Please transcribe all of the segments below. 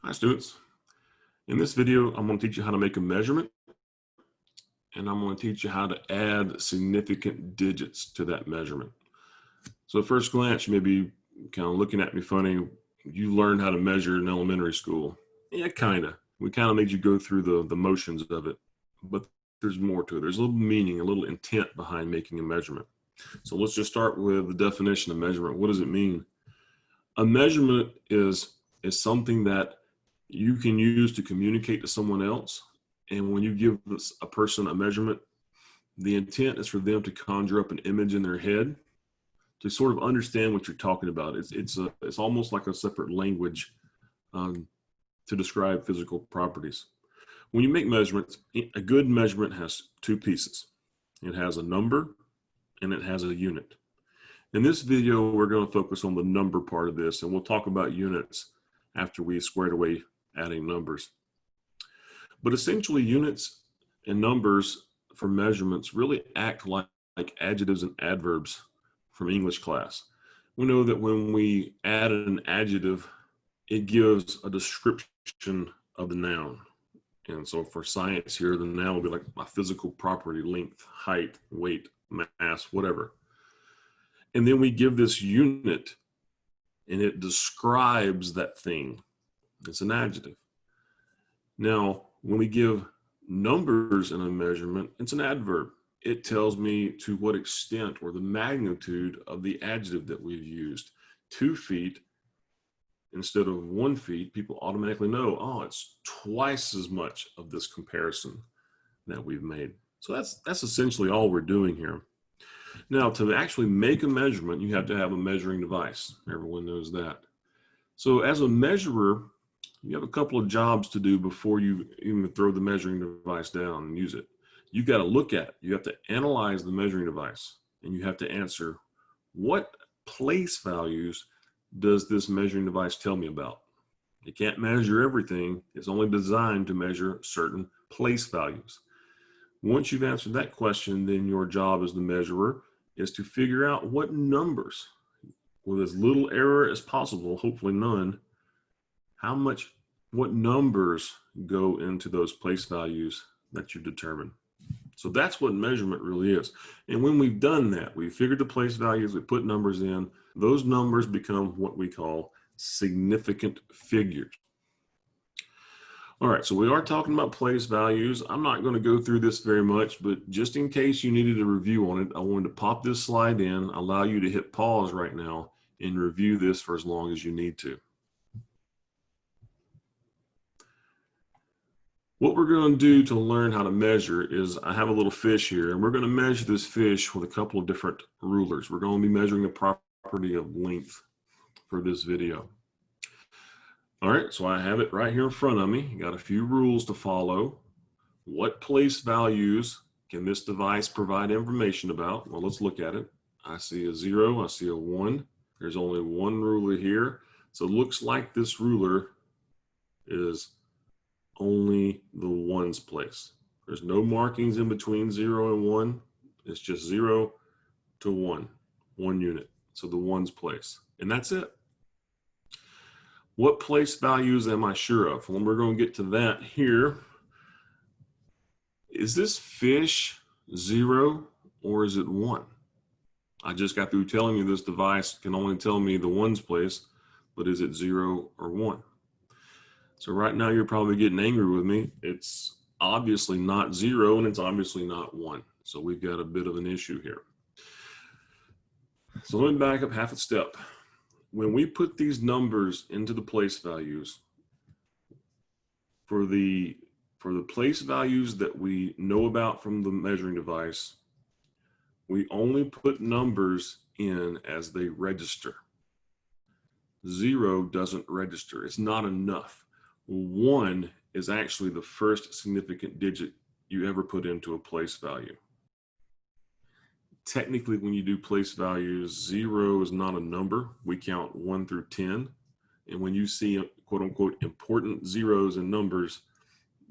Hi students. In this video, I'm going to teach you how to make a measurement, and I'm going to teach you how to add significant digits to that measurement. So at first glance, you may be kind of looking at me funny. You learned how to measure in elementary school. Yeah, kind of. We kind of made you go through the motions of it, but there's more to it. There's a little meaning, a little intent behind making a measurement. So let's just start with the definition of measurement. What does it mean? A measurement is something that you can use to communicate to someone else. And when you give a person a measurement, the intent is for them to conjure up an image in their head to sort of understand what you're talking about. It's almost like a separate language to describe physical properties. When you make measurements, a good measurement has two pieces. It has a number and it has a unit. In this video, we're going to focus on the number part of this, and we'll talk about units after we squared away adding numbers. But essentially, units and numbers for measurements really act like adjectives and adverbs from English class. We know that when we add an adjective, it gives a description of the noun. And so for science here, the noun will be like a physical property, length, height, weight, mass, whatever. And then we give this unit, and it describes that thing. It's an adjective. Now, when we give numbers in a measurement, it's an adverb. It tells me to what extent or the magnitude of the adjective that we've used. 2 feet instead of 1 feet, people automatically know, oh, it's twice as much of this comparison that we've made. So that's essentially all we're doing here. Now, to actually make a measurement, you have to have a measuring device. Everyone knows that. So as a measurer, you have a couple of jobs to do before you even throw the measuring device down and use it. You got to look at it. You have to analyze the measuring device, and you have to answer, what place values does this measuring device tell me about? It can't measure everything. It's only designed to measure certain place values. Once you've answered that question, then your job as the measurer is to figure out what numbers, with as little error as possible, hopefully none, what numbers go into those place values that you determine. So that's what measurement really is. And when we've done that, we've figured the place values, we put numbers in, those numbers become what we call significant figures. All right, so we are talking about place values. I'm not going to go through this very much, but just in case you needed a review on it, I wanted to pop this slide in, allow you to hit pause right now and review this for as long as you need to. What we're going to do to learn how to measure is, I have a little fish here, and we're going to measure this fish with a couple of different rulers. We're going to be measuring the property of length for this video. All right, so I have it right here in front of me. Got a few rules to follow. What place values can this device provide information about? Well, let's look at it. I see a 0, I see a 1. There's only one ruler here. So it looks like this ruler is only the ones place. There's no markings in between 0 and 1. It's just 0 to 1 unit. So the ones place, and that's it. What place values am I sure of? Well, we're going to get to that here. Is this fish 0 or is it 1? I just got through telling you this device can only tell me the ones place, but is it 0 or 1? So right now you're probably getting angry with me. It's obviously not 0 and it's obviously not 1. So we've got a bit of an issue here. So let me back up half a step. When we put these numbers into the place values, for the place values that we know about from the measuring device, we only put numbers in as they register. 0 doesn't register. It's not enough. 1 is actually the first significant digit you ever put into a place value. Technically, when you do place values, 0 is not a number. We count 1 through 10. And when you see quote unquote important zeros in numbers,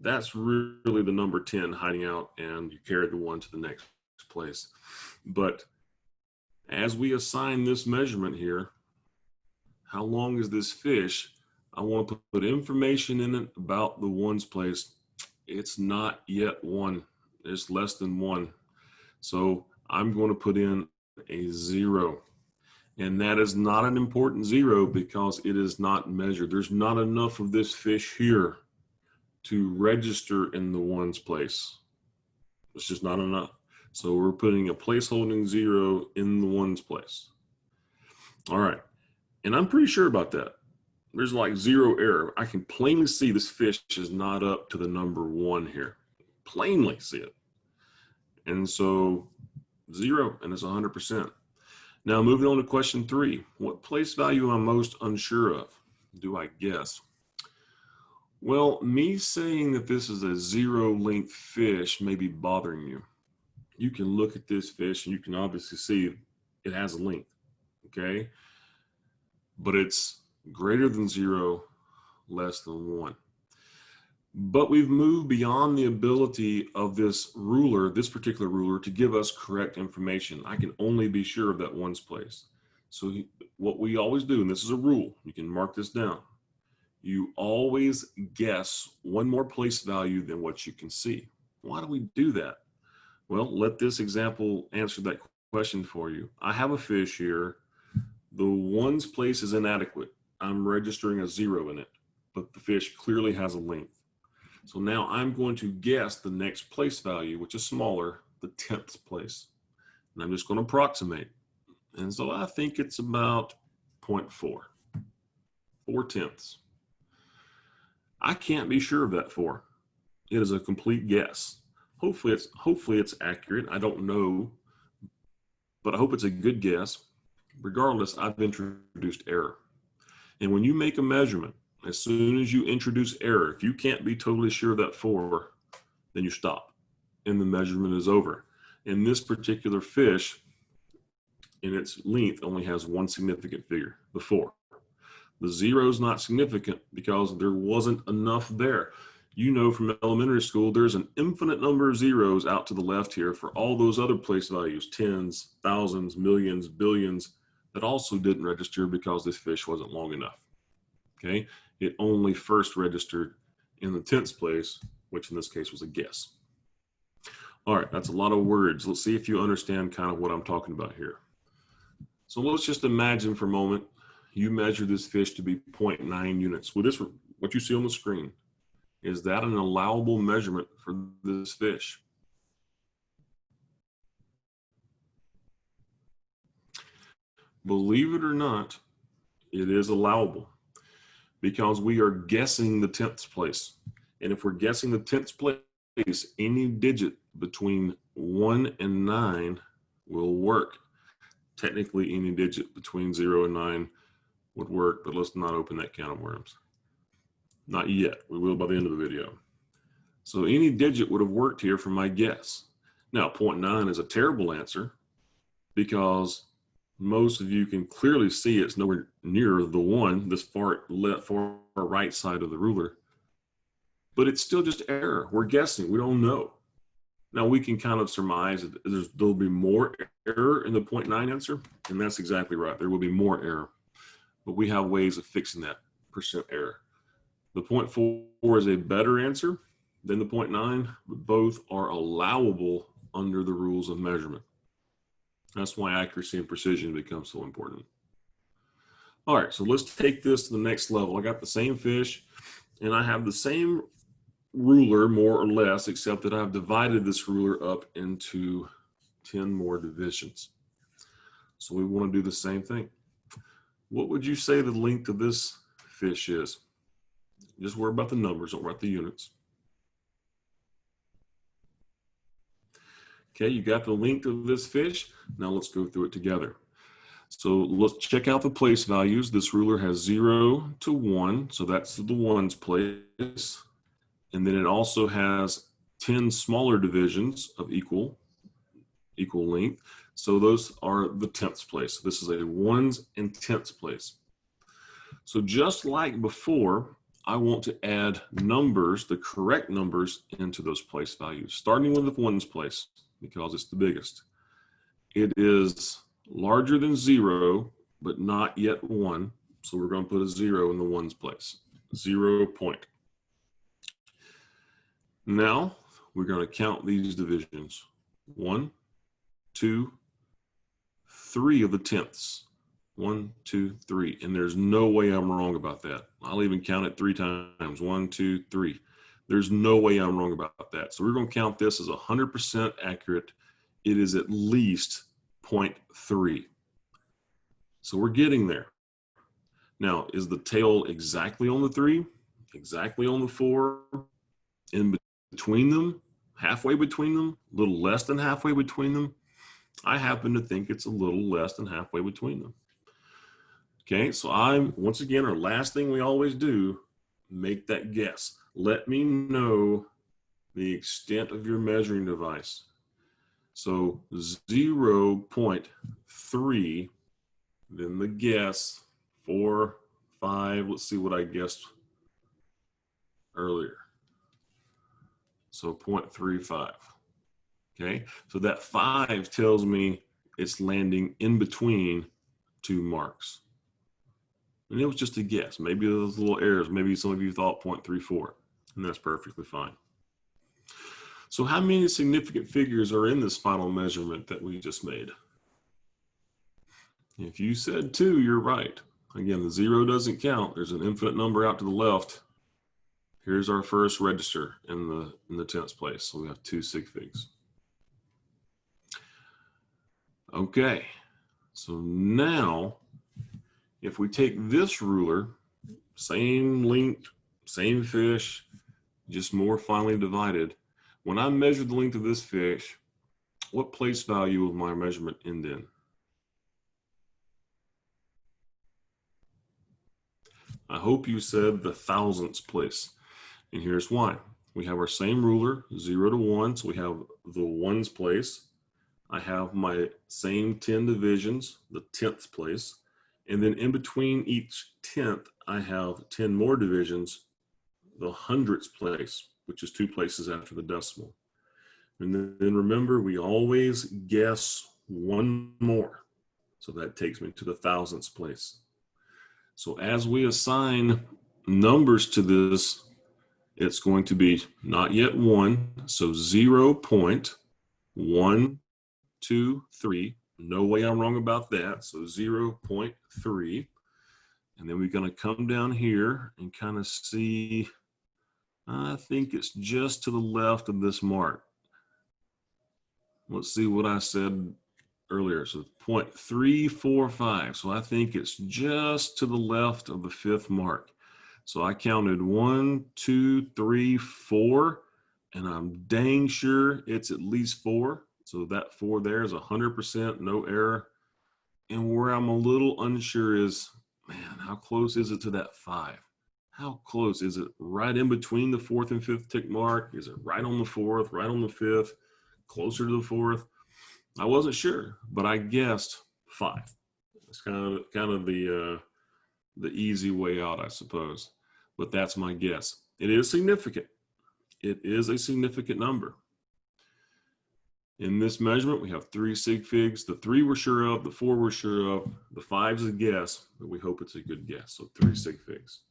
that's really the number 10 hiding out, and you carry the 1 to the next place. But as we assign this measurement here, how long is this fish? I want to put information in it about the ones place. It's not yet 1. It's less than 1. So I'm going to put in a 0. And that is not an important 0 because it is not measured. There's not enough of this fish here to register in the ones place. It's just not enough. So we're putting a placeholding 0 in the ones place. All right. And I'm pretty sure about that. There's like 0 error. I can plainly see this fish is not up to the number 1 here. Plainly see it. And so 0, and it's 100%. Now moving on to question 3. What place value am I most unsure of? Do I guess? Well, me saying that this is a 0 length fish may be bothering you. You can look at this fish and you can obviously see it has a length, okay? But it's greater than 0, less than 1. But we've moved beyond the ability of this ruler, this particular ruler, to give us correct information. I can only be sure of that ones place. So what we always do, and this is a rule, you can mark this down. You always guess one more place value than what you can see. Why do we do that? Well, let this example answer that question for you. I have a fish here. The ones place is inadequate. I'm registering a 0 in it, but the fish clearly has a length. So now I'm going to guess the next place value, which is smaller, the 10th place. And I'm just going to approximate. And so I think it's about 0.4, 4/10. I can't be sure of that 4. It is a complete guess. Hopefully it's accurate. I don't know, but I hope it's a good guess. Regardless, I've introduced error. And when you make a measurement, as soon as you introduce error, if you can't be totally sure of that 4, then you stop and the measurement is over. And this particular fish, in its length, only has one significant figure, the 4. The 0 is not significant because there wasn't enough there. You know from elementary school, there's an infinite number of zeros out to the left here for all those other place values, tens, thousands, millions, billions, that also didn't register because this fish wasn't long enough. Okay, it only first registered in the 10th place, which in this case was a guess. All right, that's a lot of words. Let's see if you understand kind of what I'm talking about here. So let's just imagine for a moment, you measure this fish to be 0.9 units. Well, this, what you see on the screen, is that an allowable measurement for this fish? Believe it or not, it is allowable because we are guessing the 10th place. And if we're guessing the 10th place, any digit between 1 and 9 will work. Technically, any digit between 0 and 9 would work, but let's not open that can of worms. Not yet. We will by the end of the video. So any digit would have worked here for my guess. Now, 0.9 is a terrible answer because most of you can clearly see it's nowhere near the 1, this far right side of the ruler. But it's still just error. We're guessing. We don't know. Now, we can kind of surmise that there'll be more error in the 0.9 answer, and that's exactly right. There will be more error. But we have ways of fixing that percent error. The 0.4 is a better answer than the 0.9, but both are allowable under the rules of measurement. That's why accuracy and precision become so important. All right, so let's take this to the next level. I got the same fish, and I have the same ruler, more or less, except that I've divided this ruler up into 10 more divisions. So we want to do the same thing. What would you say the length of this fish is? Just worry about the numbers, don't worry about the units. Okay, you got the length of this fish. Now let's go through it together. So let's check out the place values. This ruler has 0 to 1, so that's the ones place. And then it also has 10 smaller divisions of equal length. So those are the 10th place. This is a ones and 10th place. So just like before, I want to add numbers, the correct numbers, into those place values, starting with the ones place because it's the biggest. It is larger than 0, but not yet 1. So we're going to put a 0 in the ones place. 0 point. Now we're going to count these divisions. 1, 2, 3 of the tenths. 1, 2, 3. And there's no way I'm wrong about that. I'll even count it 3 times. 1, 2, 3. There's no way I'm wrong about that. So we're going to count this as 100% accurate. It is at least 0.3. So we're getting there. Now, is the tail exactly on the 3? Exactly on the 4? In between them? Halfway between them? A little less than halfway between them? I happen to think it's a little less than halfway between them. Okay, so once again, our last thing we always do, make that guess. Let me know the extent of your measuring device. So 0.3, then the guess, 4, 5, let's see what I guessed earlier. So 0.35, okay? So that 5 tells me it's landing in between 2 marks. And it was just a guess. Maybe those little errors, maybe some of you thought 0.34, and that's perfectly fine. So how many significant figures are in this final measurement that we just made? If you said 2, you're right. Again, the 0 doesn't count. There's an infinite number out to the left. Here's our first register in the tenths place. So we have 2 sig figs. Okay, so now if we take this ruler, same length, same fish, just more finely divided. When I measure the length of this fish, what place value will my measurement end in? I hope you said the thousandths place. And here's why. We have our same ruler, 0 to 1, so we have the ones place. I have my same 10 divisions, the tenths place. And then in between each tenth, I have 10 more divisions, the hundredths place, which is 2 places after the decimal. And then remember, we always guess 1 more. So that takes me to the thousandths place. So as we assign numbers to this, it's going to be not yet 1, so 0.123. No way I'm wrong about that. So 0.3. And then we're going to come down here and kind of see, I think it's just to the left of this mark. Let's see what I said earlier. So 0.345. So I think it's just to the left of the 5th mark. So I counted 1, 2, 3, 4, and I'm dang sure it's at least 4. So that 4 there is 100%, no error. And where I'm a little unsure is, man, how close is it to that 5? How close? Is it right in between the 4th and 5th tick mark? Is it right on the 4th, right on the 5th, closer to the 4th? I wasn't sure, but I guessed 5. It's kind of the easy way out, I suppose. But that's my guess. It is significant. It is a significant number. In this measurement, we have 3 sig figs. The 3 we're sure of, the 4 we're sure of, the 5 is a guess, but we hope it's a good guess. So 3 sig figs.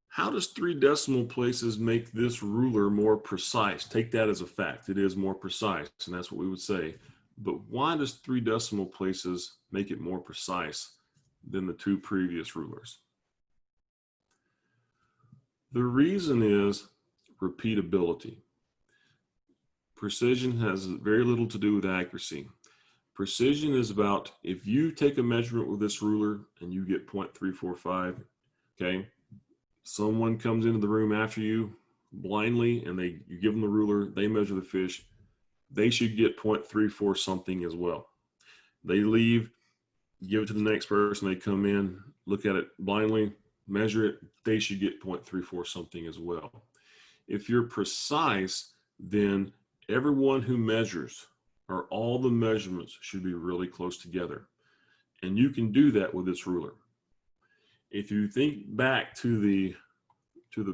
How does 3 decimal places make this ruler more precise? Take that as a fact. It is more precise, and that's what we would say. But why does 3 decimal places make it more precise than the 2 previous rulers? The reason is repeatability. Precision has very little to do with accuracy. Precision is about, if you take a measurement with this ruler and you get 0.345, okay, someone comes into the room after you blindly and you give them the ruler, they measure the fish, they should get 0.34 something as well. They leave, give it to the next person, they come in, look at it blindly, measure it, they should get 0.34 something as well. If you're precise, then everyone who measures, or all the measurements, should be really close together. And you can do that with this ruler. If you think back to the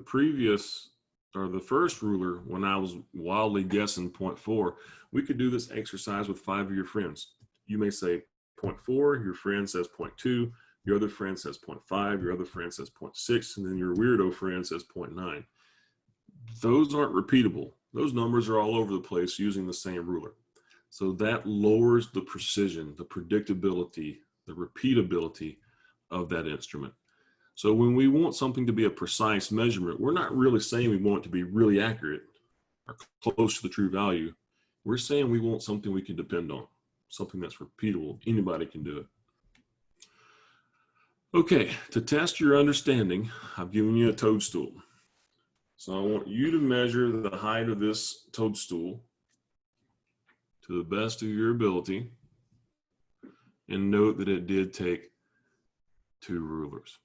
previous, or the first ruler, when I was wildly guessing 0.4, we could do this exercise with 5 of your friends. You may say 0.4, your friend says 0.2, your other friend says 0.5, your other friend says 0.6, and then your weirdo friend says 0.9. Those aren't repeatable. Those numbers are all over the place using the same ruler. So that lowers the precision, the predictability, the repeatability of that instrument. So when we want something to be a precise measurement, we're not really saying we want it to be really accurate or close to the true value. We're saying we want something we can depend on, something that's repeatable. Anybody can do it. Okay, to test your understanding, I've given you a toadstool. So I want you to measure the height of this toadstool to the best of your ability, and note that it did take 2 rulers.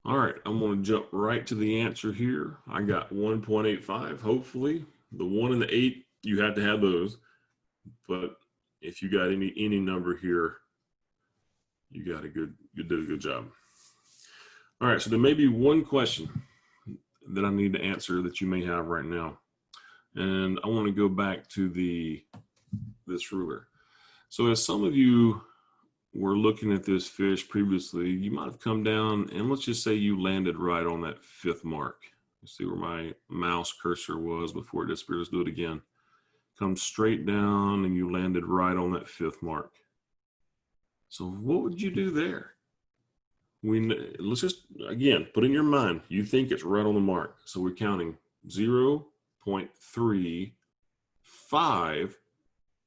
All right, I'm going to jump right to the answer here. I got 1.85. Hopefully, the 1 and the 8, you had to have those. But if you got any number here, you did a good job. All right, so there may be one question that I need to answer that you may have right now. And I want to go back to this ruler. So as some of you were looking at this fish previously, you might have come down and let's just say you landed right on that 5th mark. You see where my mouse cursor was before it disappeared. Let's do it again. Come straight down and you landed right on that 5th mark. So what would you do there? Let's just, again, put in your mind, you think it's right on the mark. So we're counting 0.35,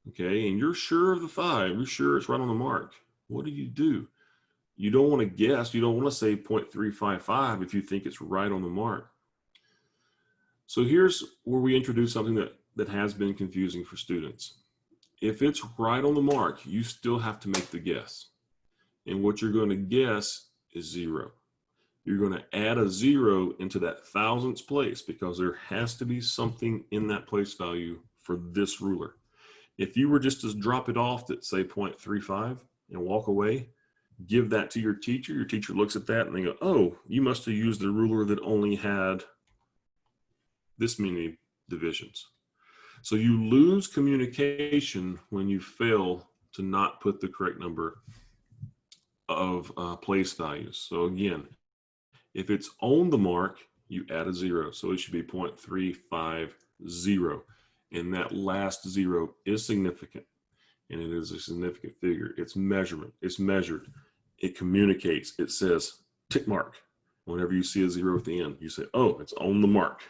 okay? And you're sure of the 5, you're sure it's right on the mark. What do? You don't want to guess. You don't want to say 0.355 if you think it's right on the mark. So here's where we introduce something that has been confusing for students. If it's right on the mark, you still have to make the guess. And what you're going to guess is 0. You're going to add a 0 into that thousandths place because there has to be something in that place value for this ruler. If you were just to drop it off at say 0.35 and walk away, give that to your teacher looks at that and they go, oh, you must have used the ruler that only had this many divisions. So you lose communication when you fail to not put the correct number of place values. So again, if it's on the mark, you add a 0. So it should be 0.350. And that last 0 is significant. And it is a significant figure. It's measurement. It's measured. It communicates. It says tick mark. Whenever you see a 0 at the end, you say, oh, it's on the mark.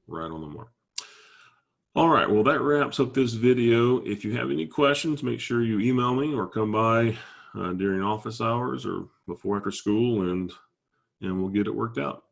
Right on the mark. All right, well, that wraps up this video. If you have any questions, make sure you email me or come by during office hours or before after school, and we'll get it worked out.